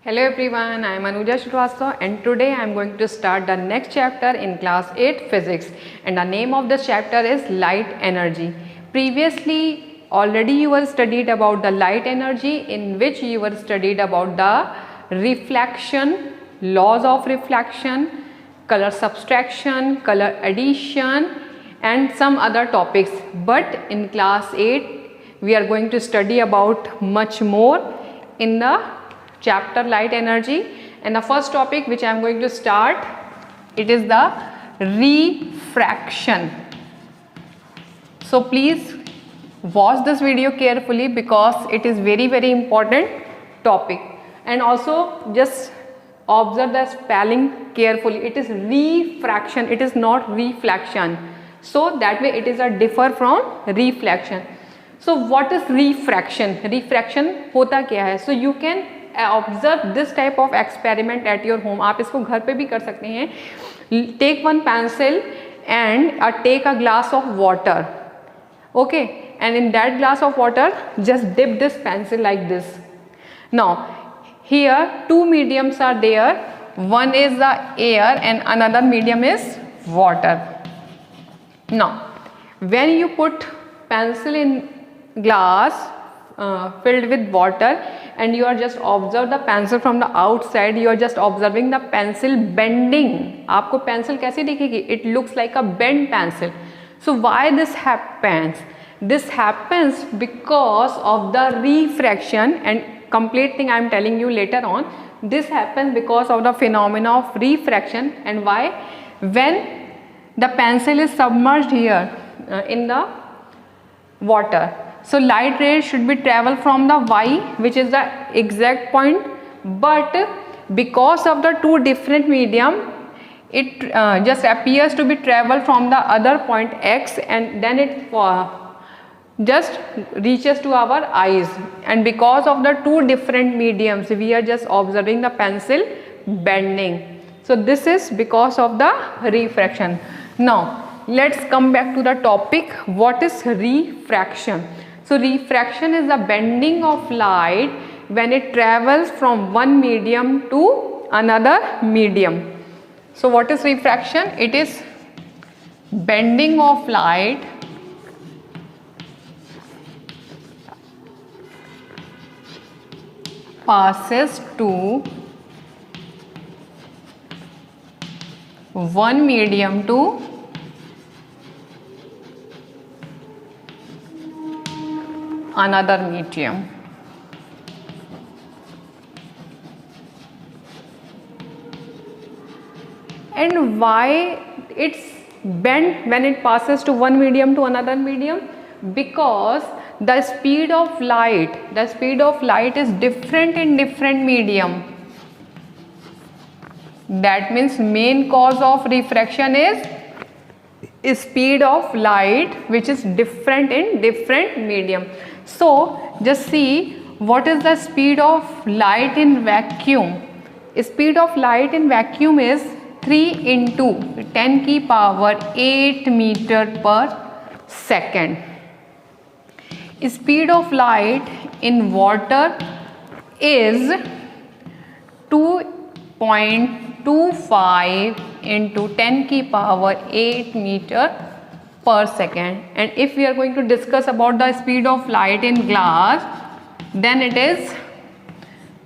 Hello everyone, I am Anuja Shrivastava and today I am going to start the next chapter in class 8 physics, and the name of this chapter is light energy. Previously already you were studied about the light energy, in which you were studied about the reflection, laws of reflection, color subtraction, color addition and some other topics. But in class 8 we are going to study about much more in the chapter light energy, and the first topic which I am going to start, it is the refraction. So please watch this video carefully because it is very important topic, and also just observe the spelling carefully. It is refraction, it is not reflection, so that way it is a differ from reflection. So what is refraction? Refraction होता क्या है? So you can observe this type of experiment at your home. आप इसको घर पे भी कर सकते हैं. Take one pencil and take a glass of water. Okay, and in that glass of water just dip this pencil like this. Now here two mediums are there. One is the air and another medium is water. Now when you put pencil in glass filled with water and you are just observe the pencil from the outside, you are just observing the pencil bending. आपको pencil कैसी दिखेगी? It looks like a bent pencil. So why this happens? This happens because of the refraction, and complete thing I am telling you later on. This happens because of the phenomena of refraction. And why? When the pencil is submerged here in the water, so light rays should be travel from the Y, which is the exact point, but because of the two different medium, it just appears to be travel from the other point X, and then it just reaches to our eyes, and because of the two different mediums we are just observing the pencil bending. So this is because of the refraction. Now let's come back to the topic. What is refraction? So refraction is the bending of light when it travels from one medium to another medium. So what is refraction? It is bending of light passes to one medium to another medium. And why it's bent when it passes to one medium to another medium? Because the speed of light is different in different medium. That means main cause of refraction is speed of light, which is different in different medium. So just see what is the speed of light in vacuum. Speed of light in vacuum is 3 into 10 की power 8 meter per second. Speed of light in water is 2.25 into 10 की power 8 meter per second. And if we are going to discuss about the speed of light in glass, then it is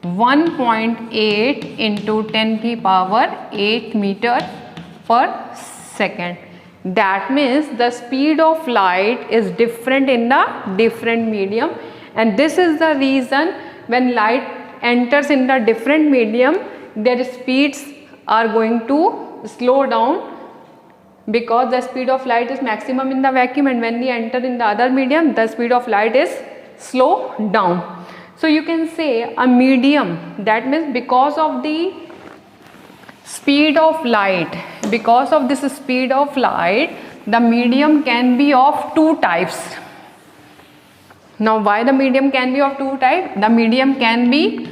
1.8 into 10 की power 8 meter per second. That means the speed of light is different in the different medium, and this is the reason when light enters in the different medium, their speeds are going to slow down, because the speed of light is maximum in the vacuum, and when we enter in the other medium the speed of light is slow down. So you can say a medium, that means because of the speed of light, because of this speed of light, the medium can be of two types. Now why the medium can be of two types? The medium can be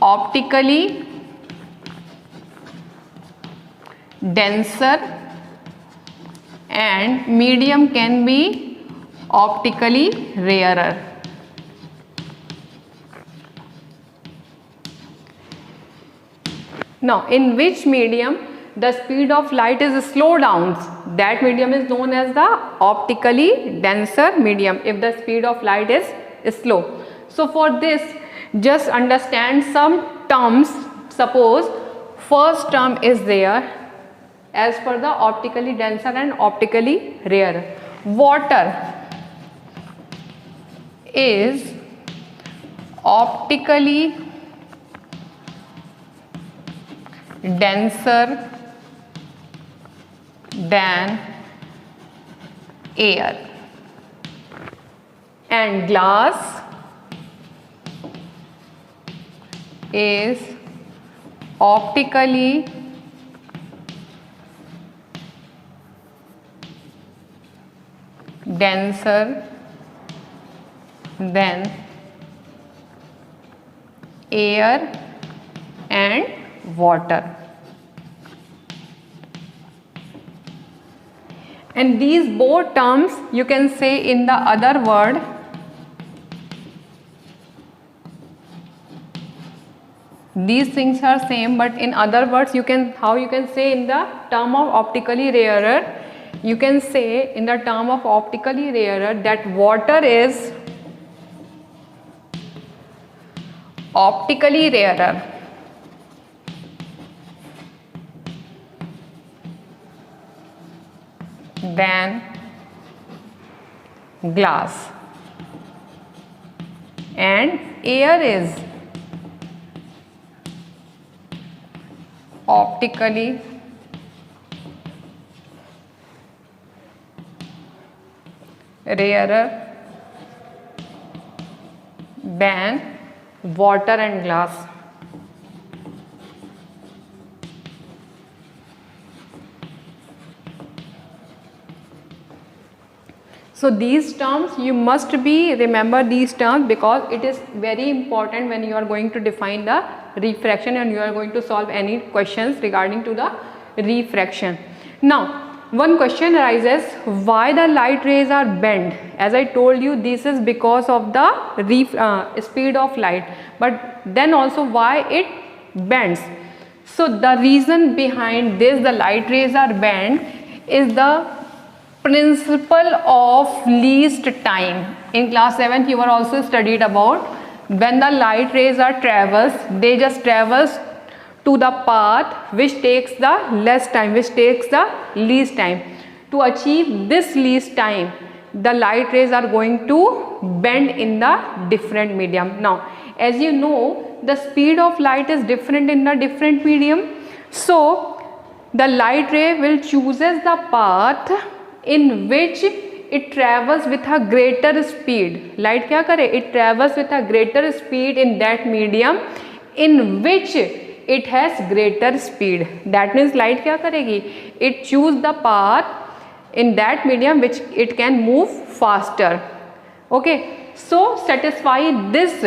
optically denser and medium can be optically rarer. Now, in which medium the speed of light is slow down? That medium is known as the optically denser medium, if the speed of light is slow. So for this, just understand some terms. Suppose first term is there as per the optically denser and optically rarer. Water is optically denser than air, and glass is optically denser than air and water. And these both terms you can say in the other word. These things are same, but in other words you can, how you can say in the term of optically rarer, you can say in the term of optically rarer that water is optically rarer than glass, and air is optically rarer than water and glass. So these terms you must be remember these terms, because it is very important when you are going to define the refraction and you are going to solve any questions regarding to the refraction. Now one question arises, why the light rays are bent? As I told you, this is because of the speed of light, but then also why it bends. So the reason behind this, the light rays are bent, is the principle of least time. In class 7th you were also studied about, when the light rays are travels, they just travels to the path which takes the less time, which takes the least time. To achieve this least time, the light rays are going to bend in the different medium. Now as you know, the speed of light is different in the different medium, so the light ray will chooses the path in which it travels with a greater speed. Light क्या करे? It travels with a greater speed in that medium in which it has greater speed. That means light क्या करेगी? It choose the path in that medium which it can move faster. Okay, so satisfy this,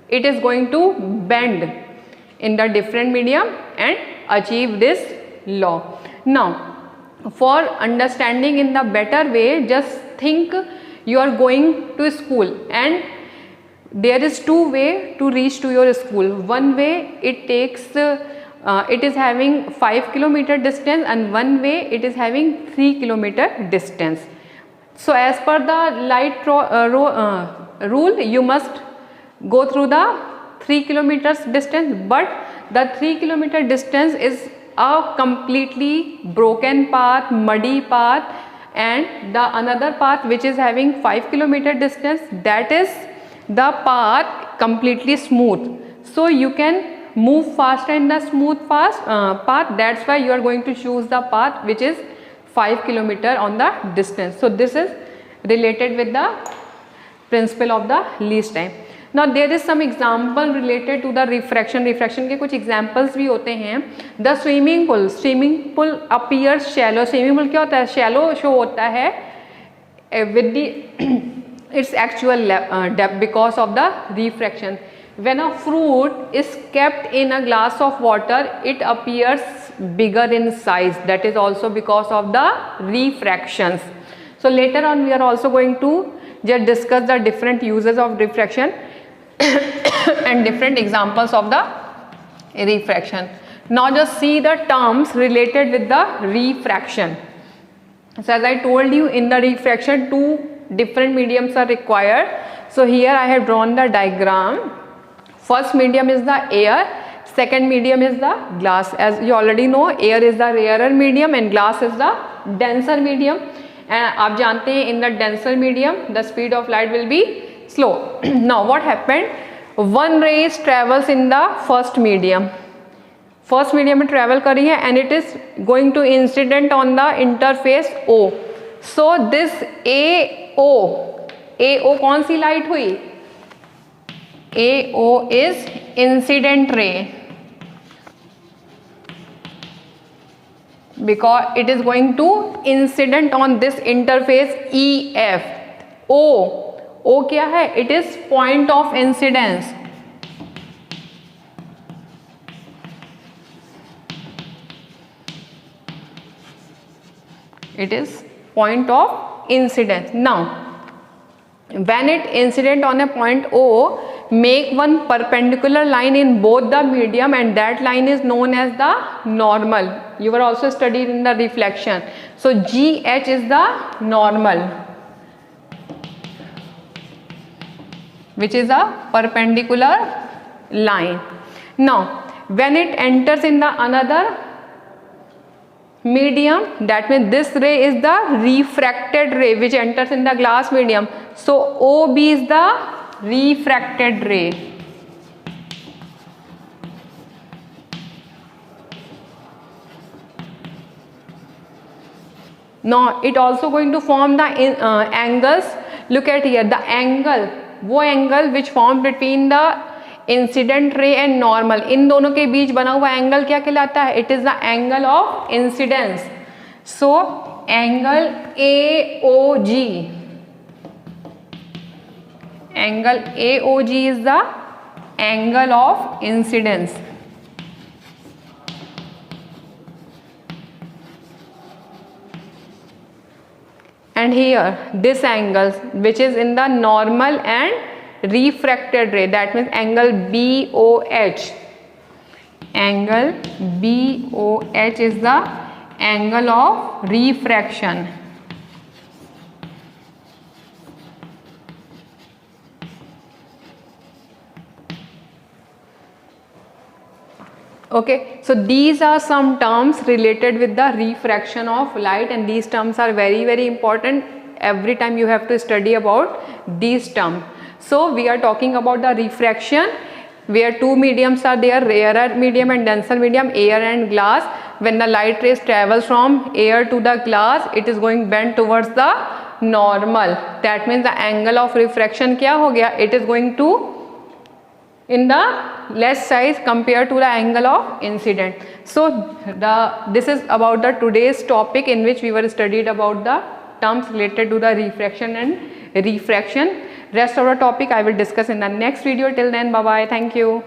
it is going to bend in the different medium and achieve this law. Now for understanding in the better way, just think you are going to school and there is two way to reach to your school. One way it takes it is having 5 kilometer distance, and one way it is having 3 kilometer distance. So as per the light rule, you must go through the 3 kilometers distance, but the 3 kilometer distance is a completely broken path, muddy path, and the another path which is having 5 kilometer distance, that is the path completely smooth. So you can move faster in the smooth path, that's why you are going to choose the path which is 5 kilometer on the distance. So this is related with the principle of the least time. Now there is some example related to the refraction. Refraction के कुछ examples भी होते हैं. The swimming pool appears shallow. Swimming pool क्या होता है? Shallow show होता है with the its actual depth because of the refraction. When a fruit is kept in a glass of water, it appears bigger in size. That is also because of the refractions. So later on we are also going to just discuss the different uses of refraction and different examples of the refraction. Now just see the terms related with the refraction. So as I told you, in the refraction two different mediums are required. So here I have drawn the diagram. First medium is the air, second medium is the glass. As you already know, air is the rarer medium and glass is the denser medium. And आप जानते हैं, in the denser medium the speed of light will be slow. Now what happened? One ray travels in the first medium. First medium में travel करी है and it is going to incident on the interface O. So this A O कौन सी light हुई? A O is incident ray because it is going to incident on this interface E F. O क्या है? It is point of incidence. It is point of incidence. Now when it incident on a point O, make one perpendicular line in both the medium and that line is known as the normal. You were also studied in the reflection. So GH is the normal, which is a perpendicular line. Now when it enters in the another medium, that means this ray is the refracted ray which enters in the glass medium. So OB is the refracted ray. Now it also going to form the angles. Look at here, the angle, वो angle which forms between the incident ray and normal, इन दोनों के बीच बना हुआ angle क्या कहलाता है? It is the angle of incidence. So angle A O G, angle A O G is the angle of incidence. And here this angle which is in the normal and refracted ray, that means angle BOH. Angle BOH is the angle of refraction. Okay, so these are some terms related with the refraction of light and these terms are very very important. Every time you have to study about these terms. So we are talking about the refraction where two mediums are there, rarer medium and denser medium, air and glass. When the light rays travels from air to the glass, it is going bent towards the normal. That means the angle of refraction क्या हो गया? It is going to in the less size compared to the angle of incident. So this is about the today's topic in which we were studied about the terms related to the refraction and refraction. Rest of the topic I will discuss in the next video. Till then, bye bye. Thank you.